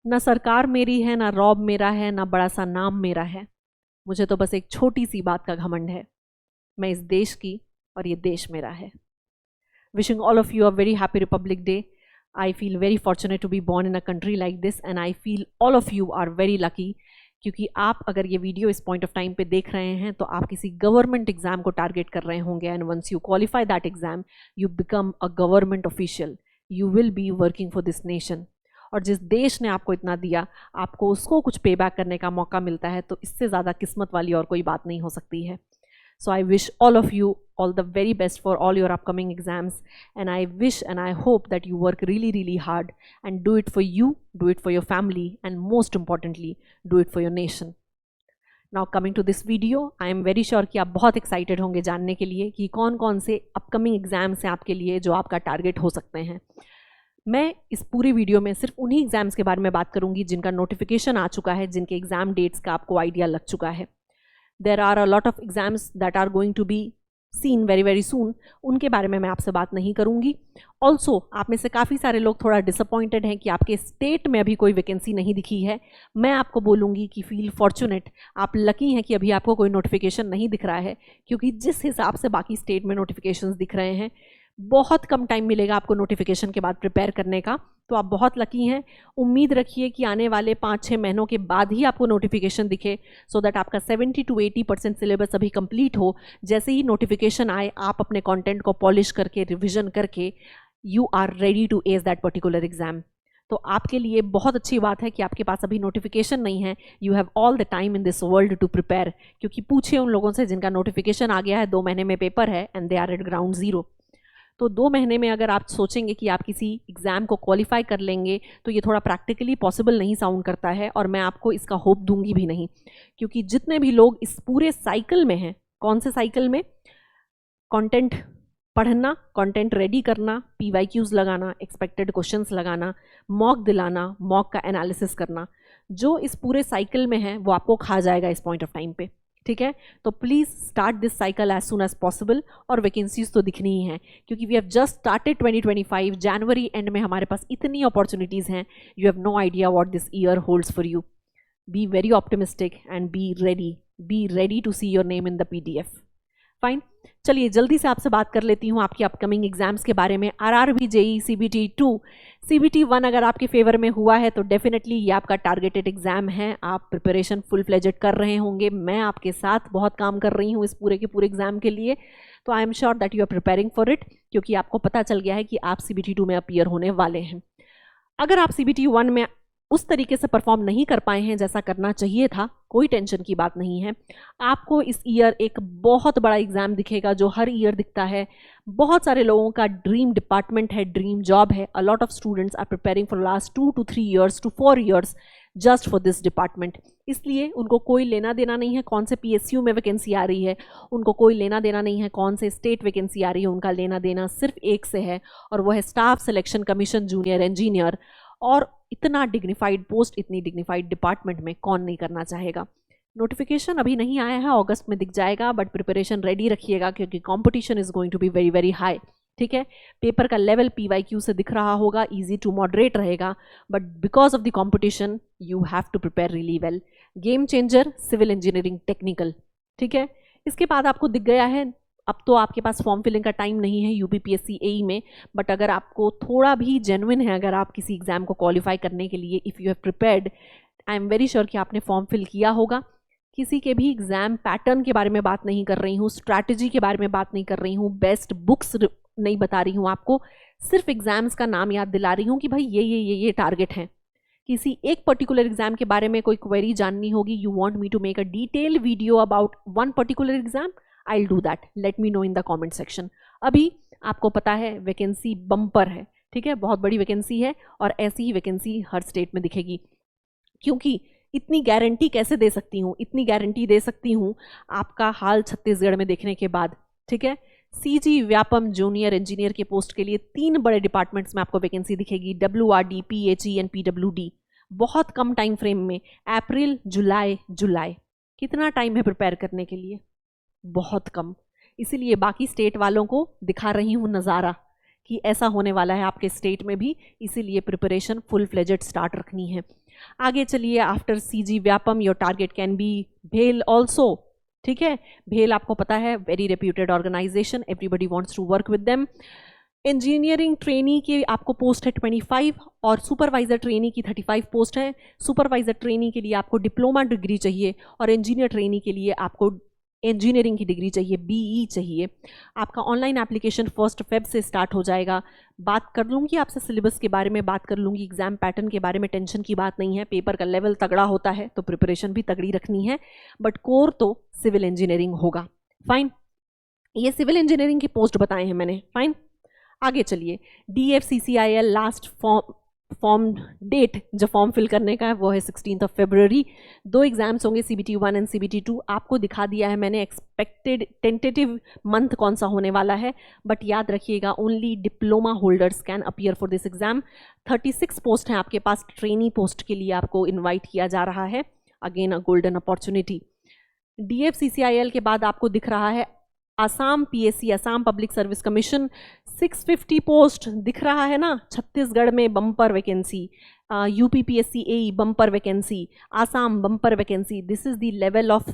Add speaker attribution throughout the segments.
Speaker 1: ना सरकार मेरी है, ना रॉब मेरा है, ना बड़ा सा नाम मेरा है, मुझे तो बस एक छोटी सी बात का घमंड है, मैं इस देश की और ये देश मेरा है। Wishing all of you a very happy Republic Day. I feel very fortunate to be born in a country like this and I feel all of you are very lucky क्योंकि आप अगर ये वीडियो इस point of time पे देख रहे हैं तो आप किसी गवर्नमेंट एग्जाम को टारगेट कर रहे होंगे and once you qualify that exam you become a government official, you will be working for this nation. और जिस देश ने आपको इतना दिया आपको उसको कुछ पे बैक करने का मौका मिलता है, तो इससे ज़्यादा किस्मत वाली और कोई बात नहीं हो सकती है। So I wish all of you all the very best for all your upcoming exams and I wish and I hope that you work really hard and do it for you, do it for your family and most importantly do it for your nation. Now coming to this video, I am very sure कि आप बहुत excited होंगे जानने के लिए कि कौन कौन से upcoming exams हैं आपके लिए जो आपका टारगेट हो सकते हैं। मैं इस पूरी वीडियो में सिर्फ उन्हीं एग्जाम्स के बारे में बात करूंगी जिनका नोटिफिकेशन आ चुका है, जिनके एग्जाम डेट्स का आपको आइडिया लग चुका है। There are a lot of exams that are going to be seen very soon, उनके बारे में मैं आपसे बात नहीं करूंगी। Also आप में से काफ़ी सारे लोग थोड़ा डिसअपॉइंटेड हैं कि आपके स्टेट में अभी कोई वैकेंसी नहीं दिखी है। मैं आपको बोलूँगी कि फील फॉर्चुनेट, आप लकी हैं कि अभी आपको कोई नोटिफिकेशन नहीं दिख रहा है, क्योंकि जिस हिसाब से बाकी स्टेट में नोटिफिकेशंस दिख रहे हैं बहुत कम टाइम मिलेगा आपको नोटिफिकेशन के बाद प्रिपेयर करने का, तो आप बहुत लकी हैं। उम्मीद रखिए कि आने वाले 5-6 महीनों के बाद ही आपको नोटिफिकेशन दिखे सो दैट आपका 70 to 80% सिलेबस अभी कंप्लीट हो। जैसे ही नोटिफिकेशन आए आप अपने कंटेंट को पॉलिश करके रिविजन करके you are ready to ace that particular exam. तो आपके लिए बहुत अच्छी बात है कि आपके पास अभी नोटिफिकेशन नहीं है, you have all the time in this world to prepare. क्योंकि पूछिए उन लोगों से जिनका नोटिफिकेशन आ गया है, 2 महीने में पेपर है and they are at ground zero. तो 2 महीने में अगर आप सोचेंगे कि आप किसी एग्ज़ाम को क्वालिफाई कर लेंगे तो ये थोड़ा प्रैक्टिकली पॉसिबल नहीं साउंड करता है, और मैं आपको इसका होप दूंगी भी नहीं। क्योंकि जितने भी लोग इस पूरे साइकिल में हैं, कौन से साइकिल में, कंटेंट पढ़ना, कंटेंट रेडी करना, PYQs लगाना, एक्सपेक्टेड क्वेश्चंस लगाना, मॉक दिलाना, मॉक का एनालिसिस करना, जो इस पूरे साइकिल में है वो आपको खा जाएगा इस पॉइंट ऑफ टाइम पे। ठीक है, तो please start this cycle as soon as possible. और वैकेंसीज तो दिखनी ही हैं क्योंकि वी हैव जस्ट स्टार्टेड 2025। जनवरी एंड में हमारे पास इतनी अपॉर्चुनिटीज़ हैं, you have no idea what this year holds for you. Be very optimistic and be ready to see your name in the PDF। Fine, चलिए जल्दी से आपसे बात कर लेती हूँ आपकी अपकमिंग एग्जाम्स के बारे में। RRB, JEE, CBT 2, CBT 1 अगर आपके फेवर में हुआ है तो डेफिनेटली ये आपका टारगेटेड एग्जाम है। आप प्रिपरेशन फुल फ्लेजेड कर रहे होंगे, मैं आपके साथ बहुत काम कर रही हूँ इस पूरे के पूरे एग्जाम के लिए। तो I am sure that you are preparing for it, क्योंकि आपको पता चल गया है कि आप CBT 2 में अपीयर होने वाले हैं। अगर आप CBT 1 में उस तरीके से परफॉर्म नहीं कर पाए हैं जैसा करना चाहिए था, कोई टेंशन की बात नहीं है। आपको इस ईयर एक बहुत बड़ा एग्जाम दिखेगा जो हर ईयर दिखता है। बहुत सारे लोगों का ड्रीम डिपार्टमेंट है, ड्रीम जॉब है। A lot of students are preparing for last 2 to 3 years to 4 years just for this department. इसलिए उनको कोई लेना देना नहीं है कौन से PSU में वैकेंसी आ रही है, उनको कोई लेना देना नहीं है कौन से स्टेट वैकेंसी आ रही है। उनका लेना देना सिर्फ एक से है, और वो है staff selection commission junior engineer. और इतना डिग्निफाइड पोस्ट, इतनी डिग्निफाइड डिपार्टमेंट में कौन नहीं करना चाहेगा। नोटिफिकेशन अभी नहीं आया है, अगस्त में दिख जाएगा, बट प्रिपरेशन रेडी रखिएगा क्योंकि competition is going to be very high. ठीक है, पेपर का लेवल PYQ से दिख रहा होगा, इजी टू मॉडरेट रहेगा, but because of the competition you have to prepare really well. Game changer, civil engineering technical. ठीक है, इसके बाद आपको दिख गया है, अब तो आपके पास फॉर्म फिलिंग का टाइम नहीं है UPPSC AE में, बट अगर आपको थोड़ा भी जेन्युइन है, अगर आप किसी एग्जाम को क्वालिफाई करने के लिए, if you have prepared, I am very sure कि आपने फॉर्म फिल किया होगा। किसी के भी एग्जाम पैटर्न के बारे में बात नहीं कर रही हूँ, स्ट्रैटेजी के बारे में बात नहीं कर रही हूँ, बेस्ट बुक्स नहीं बता रही हूँ आपको, सिर्फ एग्जाम्स का नाम याद दिला रही हूँ कि भाई ये टारगेट हैं। किसी एक पर्टिकुलर एग्जाम के बारे में कोई क्वेरी जाननी होगी, you want me to make a detail video about one particular exam, I will do that, let me know in the comment section. अभी आपको पता है वैकेंसी बम्पर है, ठीक है, बहुत बड़ी वैकेंसी है, और ऐसी ही वैकेंसी हर स्टेट में दिखेगी। क्योंकि इतनी गारंटी कैसे दे सकती हूँ, इतनी गारंटी दे सकती हूँ आपका हाल छत्तीसगढ़ में देखने के बाद। ठीक है, CG व्यापम जूनियर इंजीनियर के पोस्ट के लिए 3 बड़े डिपार्टमेंट्स में आपको वैकेंसी दिखेगी, WRD, PHE एंड PWD। बहुत कम टाइम फ्रेम में, अप्रैल जुलाई। कितना टाइम है प्रिपेयर करने के लिए? बहुत कम। इसीलिए बाकी स्टेट वालों को दिखा रही हूँ नज़ारा कि ऐसा होने वाला है आपके स्टेट में भी, इसीलिए प्रिपरेशन फुल फ्लेजेड स्टार्ट रखनी है। आगे चलिए, after CG Vyapam your target can be भेल ऑल्सो। ठीक है, भेल आपको पता है very reputed organisation, everybody wants to work with them. Engineering trainee की आपको पोस्ट है 25 और सुपरवाइजर ट्रेनी की 35 पोस्ट है। सुपरवाइजर ट्रेनी के लिए आपको डिप्लोमा डिग्री चाहिए और इंजीनियर ट्रेनी के लिए आपको इंजीनियरिंग की डिग्री चाहिए, BE चाहिए। आपका ऑनलाइन एप्लीकेशन 1 फ़रवरी से स्टार्ट हो जाएगा। बात कर लूँगी आपसे सिलेबस के बारे में, बात कर लूँगी एग्जाम पैटर्न के बारे में, टेंशन की बात नहीं है। पेपर का लेवल तगड़ा होता है तो प्रिपरेशन भी तगड़ी रखनी है, बट कोर तो सिविल इंजीनियरिंग होगा। फाइन, ये सिविल इंजीनियरिंग की पोस्ट बताए हैं मैंने। फाइन, आगे चलिए, DFCCIL लास्ट फॉर्म डेट जो फॉर्म फिल करने का है वो है 16 फरवरी। 2 एग्जाम्स होंगे, CBT 1 एंड CBT 2। आपको दिखा दिया है मैंने एक्सपेक्टेड टेंटेटिव मंथ कौन सा होने वाला है, बट याद रखिएगा only diploma holders can appear for this exam. 36 post हैं आपके पास, ट्रेनी पोस्ट के लिए आपको इन्वाइट किया जा रहा है। Again a golden opportunity. DFCCIL के बाद आपको दिख रहा है Assam PSC, Assam public service commission, 650 post दिख रहा है ना। छत्तीसगढ़ में bumper vacancy, UP PSC AE bumper vacancy, Assam bumper vacancy. This is the level of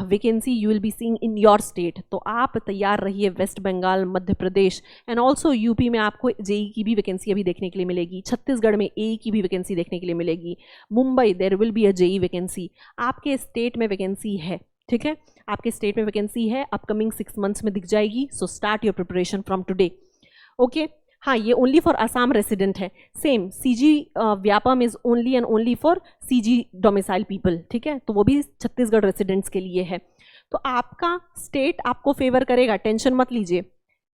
Speaker 1: vacancy you will be seeing in your state. तो आप तैयार रहिए। West Bengal, Madhya Pradesh and also UP में आपको JEE की भी वैकेंसी अभी देखने के लिए मिलेगी। छत्तीसगढ़ में AE की भी वैकेंसी देखने के लिए मिलेगी। Mumbai there will be a JEE vacancy. आपके स्टेट में वैकेंसी है, ठीक है, आपके स्टेट में वैकेंसी है, अपकमिंग 6 मंथ्स में दिख जाएगी। So start your preparation from today. Okay, हाँ, ये ओनली फॉर आसाम रेसिडेंट है। Same CG Vyapam is only and only for CG domicile people, ठीक है, तो वो भी छत्तीसगढ़ रेसिडेंट्स के लिए है। तो आपका स्टेट आपको फेवर करेगा, टेंशन मत लीजिए।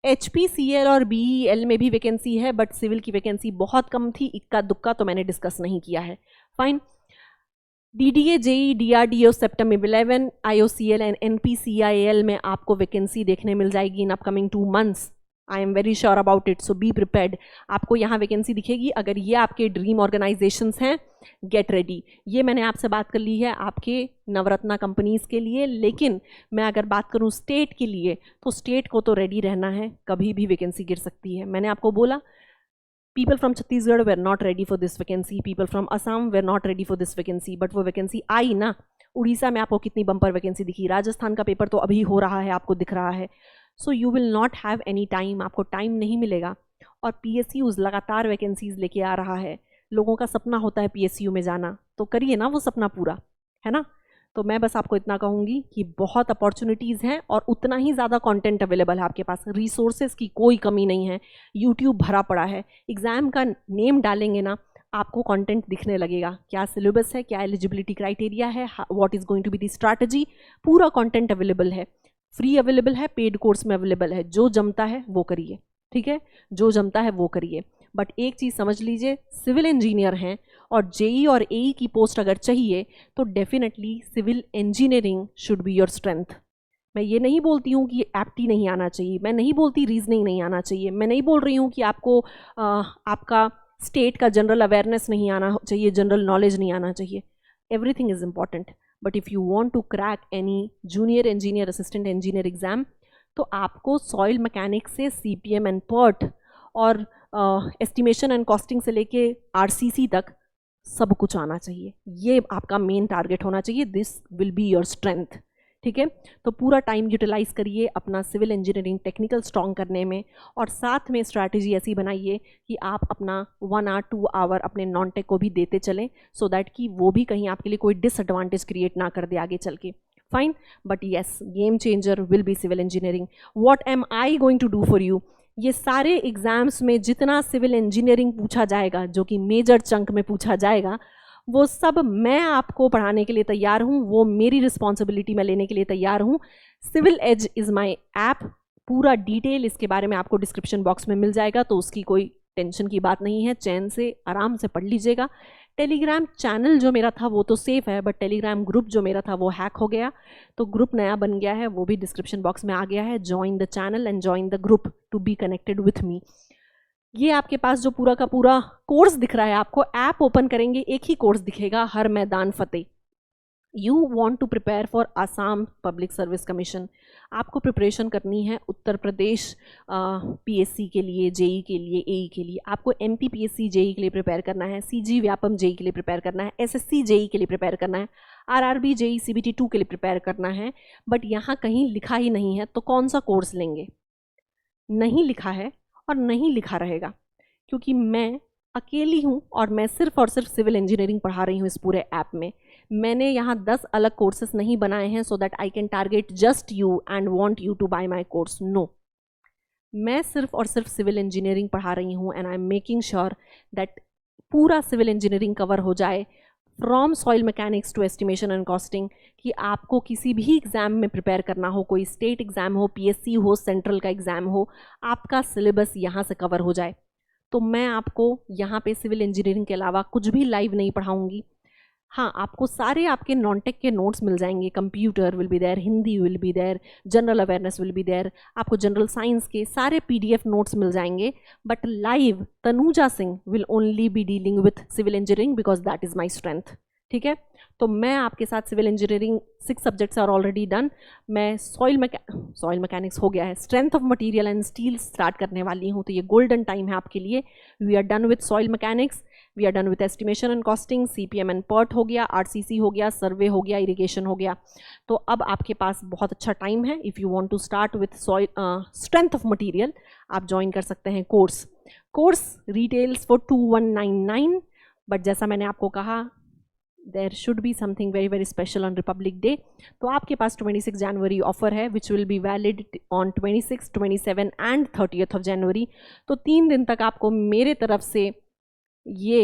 Speaker 1: HPCL और BEL में भी वैकेंसी है, बट सिविल की वैकेंसी बहुत कम थी, इक्का दुक्का तो मैंने डिस्कस नहीं किया है। Fine, DDA JEE DRDO September 11, IOCL and NPCIL में आपको वैकेंसी देखने मिल जाएगी in upcoming 2 months. I am very sure about it, so be prepared. आपको यहाँ वैकेंसी दिखेगी। अगर ये आपके ड्रीम ऑर्गेनाइजेशंस हैं, गेट रेडी। ये मैंने आपसे बात कर ली है आपके नवरत्ना कंपनीज के लिए, लेकिन मैं अगर बात करूँ स्टेट के लिए तो स्टेट को तो रेडी रहना है, कभी भी वैकेंसी गिर सकती है। मैंने आपको बोला people from Chhattisgarh were not ready for this vacancy, people from Assam were not ready for this vacancy, but वो वैकेंसी आई ना। उड़ीसा में आपको कितनी बम्पर वैकेंसी दिखी, राजस्थान का पेपर तो अभी हो रहा है, आपको दिख रहा है। So you will not have any time, आपको टाइम नहीं मिलेगा। और PSUs लगातार वैकेंसीज लेके आ रहा है। लोगों का सपना होता है PSU में जाना, तो करिए ना वो सपना पूरा, है ना। तो मैं बस आपको इतना कहूँगी कि बहुत अपॉर्चुनिटीज़ हैं और उतना ही ज़्यादा कंटेंट अवेलेबल है आपके पास। रिसोर्सेज की कोई कमी नहीं है, यूट्यूब भरा पड़ा है। एग्ज़ाम का नेम डालेंगे ना, आपको कंटेंट दिखने लगेगा, क्या सिलेबस है, क्या एलिजिबिलिटी क्राइटेरिया है, what is going to be the strategy. पूरा कंटेंट अवेलेबल है, फ्री अवेलेबल है, पेड कोर्स में अवेलेबल है। जो जमता है वो करिए, ठीक है, जो जमता है वो करिए। बट एक चीज़ समझ लीजिए, सिविल इंजीनियर हैं और JEE और AE की पोस्ट अगर चाहिए तो definitely civil engineering should be your strength. मैं ये नहीं बोलती हूँ कि एप्टी नहीं आना चाहिए, मैं नहीं बोलती रीजनिंग नहीं आना चाहिए, मैं नहीं बोल रही हूँ कि आपको आपका स्टेट का जनरल अवेयरनेस नहीं आना चाहिए, जनरल नॉलेज नहीं आना चाहिए। Everything is important, but if you want to crack any junior engineer, assistant engineer exam, तो आपको सॉइल मैकेनिक्स से CPM एंड PERT और एस्टिमेशन एंड कॉस्टिंग से लेके RCC तक सब कुछ आना चाहिए। ये आपका मेन टारगेट होना चाहिए। This will be your strength, ठीक है। तो पूरा टाइम यूटिलाइज करिए अपना सिविल इंजीनियरिंग टेक्निकल स्ट्रॉन्ग करने में, और साथ में स्ट्रैटेजी ऐसी बनाइए कि आप अपना 1 आवर 2 आवर अपने नॉन टेक को भी देते चलें, सो दैट कि वो भी कहीं आपके लिए कोई डिसएडवांटेज क्रिएट ना कर दे आगे चल के। Fine, but yes, game changer will be civil engineering. What am I going to do for you? ये सारे एग्जाम्स में जितना सिविल इंजीनियरिंग पूछा जाएगा, जो कि मेजर चंक में पूछा जाएगा, वो सब मैं आपको पढ़ाने के लिए तैयार हूँ, वो मेरी रिस्पॉन्सिबिलिटी मैं लेने के लिए तैयार हूँ। Civil edge is my app, पूरा डिटेल इसके बारे में आपको डिस्क्रिप्शन बॉक्स में मिल जाएगा, तो उसकी कोई टेंशन की बात नहीं है, चैन से आराम से पढ़ लीजिएगा। टेलीग्राम चैनल जो मेरा था वो तो सेफ़ है, बट टेलीग्राम ग्रुप जो मेरा था वो हैक हो गया, तो ग्रुप नया बन गया है, वो भी डिस्क्रिप्शन बॉक्स में आ गया है। Join the channel and join the group to be connected with me. ये आपके पास जो पूरा का पूरा कोर्स दिख रहा है, आपको ऐप ओपन करेंगे एक ही कोर्स दिखेगा, हर मैदान फतेह। You want to prepare for Assam public service commission, आपको प्रिपरेशन करनी है उत्तर प्रदेश पीएससी के लिए, जेई के लिए, एई के लिए, आपको एमपी पीएससी जेई के लिए प्रिपेयर करना है, सीजी व्यापम जेई के लिए प्रिपेयर करना है, एसएससी जेई के लिए प्रिपेयर करना है, आरआरबी जेई सीबीटी 2 के लिए प्रिपेयर करना है। बट यहाँ कहीं लिखा ही नहीं है तो कौन सा कोर्स लेंगे? नहीं लिखा है और नहीं लिखा रहेगा, क्योंकि मैं अकेली हूँ और मैं सिर्फ और सिर्फ सिविल इंजीनियरिंग पढ़ा रही हूँ इस पूरे ऐप में। मैंने यहाँ 10 अलग कोर्सेस नहीं बनाए हैं so that I can target just you and want you to buy my course. No, मैं सिर्फ और सिर्फ सिविल इंजीनियरिंग पढ़ा रही हूँ and I am making sure that पूरा सिविल इंजीनियरिंग कवर हो जाए, from soil mechanics to estimation and costing, कि आपको किसी भी एग्ज़ाम में प्रिपेयर करना हो, कोई स्टेट एग्ज़ाम हो, पीएससी हो, सेंट्रल का एग्ज़ाम हो, आपका सिलेबस यहाँ से कवर हो जाए। तो मैं आपको यहाँ पे सिविल इंजीनियरिंग के अलावा कुछ भी लाइव नहीं पढ़ाऊँगी। हाँ, आपको सारे आपके नॉन टेक के नोट्स मिल जाएंगे, computer will be there, Hindi will be there, general awareness will be there, आपको जनरल साइंस के सारे पीडीएफ नोट्स मिल जाएंगे। But live Tanuja Singh will only be dealing with civil engineering because that is my strength. ठीक है, तो मैं आपके साथ civil engineering 6 subjects are already done. मैं सॉइल मैकेनिक्स हो गया है, strength of material and steel start करने वाली हूँ, तो ये गोल्डन टाइम है आपके लिए। We are done with soil mechanics, we are done with estimation and costing, CPM and PERT हो गया, आरसीसी हो गया, सर्वे हो गया, इरिगेशन हो गया। तो अब आपके पास बहुत अच्छा टाइम है। If you want to start with soil strength of material, आप ज्वाइन कर सकते हैं कोर्स रिटेल्स फॉर 2199। बट जैसा मैंने आपको कहा, there should be something very very special on Republic day. तो आपके पास 26 जनवरी ऑफर है which will be valid on 26, 27 and 30th of January. तो 3 दिन तक आपको मेरे तरफ से ये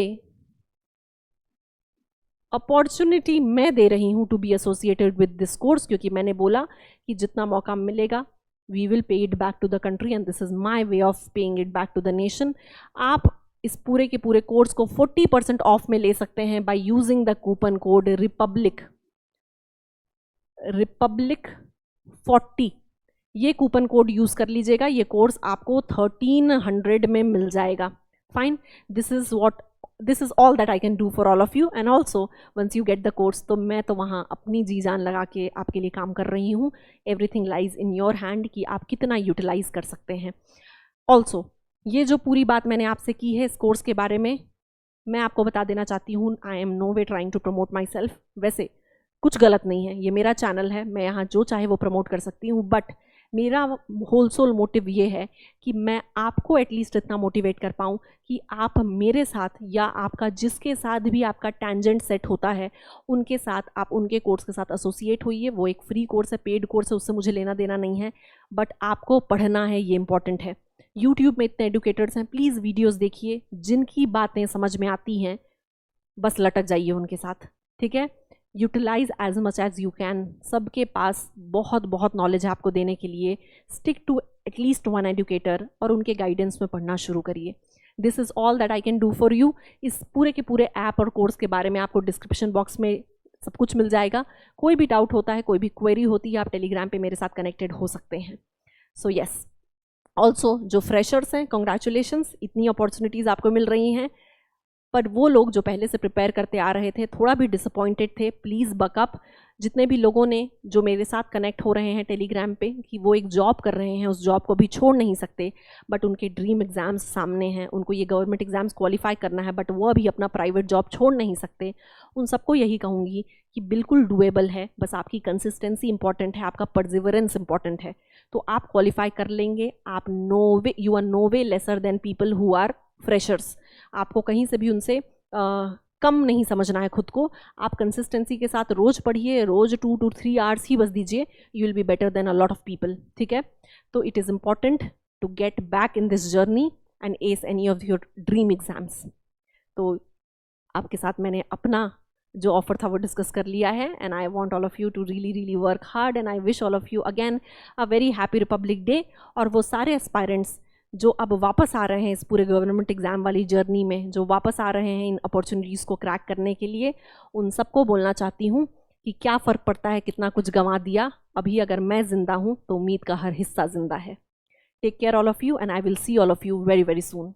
Speaker 1: अपॉर्चुनिटी मैं दे रही हूँ to be associated with this course, क्योंकि मैंने बोला कि जितना मौका मिलेगा we will pay it back to the country and this is my way of paying it back to the nation. आप इस पूरे के पूरे कोर्स को 40% ऑफ में ले सकते हैं by using the coupon code Republic 40। ये कूपन कोड यूज कर लीजिएगा, ये कोर्स आपको 1300 में मिल जाएगा। Fine, this is all that I can do for all of you. And also once you get the course, तो मैं तो वहाँ अपनी जी जान लगा के आपके लिए काम कर रही हूँ। Everything lies in your hand कि आप कितना यूटिलाइज कर सकते हैं। ऑल्सो ये जो पूरी बात मैंने आपसे की है इस कोर्स के बारे में, मैं आपको बता देना चाहती हूँ, I am no way trying to promote myself. वैसे कुछ गलत नहीं है, ये मेरा चैनल है, मैं यहाँ जो चाहे वो प्रमोट कर सकती हूँ, बट मेरा होल सोल मोटिव ये है कि मैं आपको एटलीस्ट इतना मोटिवेट कर पाऊँ कि आप मेरे साथ या आपका जिसके साथ भी आपका टेंजेंट सेट होता है उनके साथ आप उनके कोर्स के साथ एसोसिएट होइए। वो एक फ्री कोर्स है, पेड कोर्स है, उससे मुझे लेना देना नहीं है, बट आपको पढ़ना है, ये इंपॉर्टेंट है। यूट्यूब में इतने एडुकेटर्स हैं, प्लीज़ वीडियोस देखिए, जिनकी बातें समझ में आती हैं बस लटक जाइए उनके साथ। ठीक है, utilise as much as you can. सबके पास बहुत बहुत नॉलेज है आपको देने के लिए। स्टिक टू एटलीस्ट 1 एडुकेटर और उनके गाइडेंस में पढ़ना शुरू करिए। This is all that I can do for you. इस पूरे के पूरे ऐप और कोर्स के बारे में आपको डिस्क्रिप्शन बॉक्स में सब कुछ मिल जाएगा। कोई भी डाउट होता है, कोई भी क्वेरी होती है, आप टेलीग्राम पे मेरे साथ कनेक्टेड हो सकते हैं। सो यस, ऑल्सो जो फ्रेशर्स हैं, कॉन्ग्रेचुलेशंस, इतनी अपॉर्चुनिटीज़ आपको मिल रही हैं। पर वो लोग जो पहले से प्रिपेयर करते आ रहे थे, थोड़ा भी डिसअपॉइंटेड थे, प्लीज़ बकअप। जितने भी लोगों ने जो मेरे साथ कनेक्ट हो रहे हैं टेलीग्राम पे कि वो एक जॉब कर रहे हैं, उस जॉब को भी छोड़ नहीं सकते, बट उनके ड्रीम एग्ज़ाम्स सामने हैं, उनको ये गवर्नमेंट एग्ज़ाम्स क्वालिफाई करना है, बट वो अभी अपना प्राइवेट जॉब छोड़ नहीं सकते, उन सबको यही कहूँगी कि बिल्कुल डुएबल है। बस आपकी कंसिस्टेंसी इंपॉर्टेंट है, आपका परसिवरेंस इंपॉर्टेंट है, तो आप क्वालिफाई कर लेंगे। आप you are no way lesser than people who are freshers. आपको कहीं से भी उनसे कम नहीं समझना है खुद को। आप कंसिस्टेंसी के साथ रोज़ पढ़िए, रोज़ 2 to 3 आवर्स ही बस दीजिए, you will be better than a lot of people. ठीक है, तो it is important to get back in this journey and as any of your dream exams. तो आपके साथ मैंने अपना जो ऑफर था वो डिस्कस कर लिया है, and I want all of you to really work hard, and I wish all of you again a very happy Republic Day. और वो सारे एस्पायरेंट्स जो अब वापस आ रहे हैं इस पूरे गवर्नमेंट एग्ज़ाम वाली जर्नी में, जो वापस आ रहे हैं इन अपॉर्चुनिटीज़ को क्रैक करने के लिए, उन सबको बोलना चाहती हूँ कि क्या फ़र्क पड़ता है कितना कुछ गंवा दिया, अभी अगर मैं ज़िंदा हूँ तो उम्मीद का हर हिस्सा ज़िंदा है। Take care all of you and I will see all of you very very soon.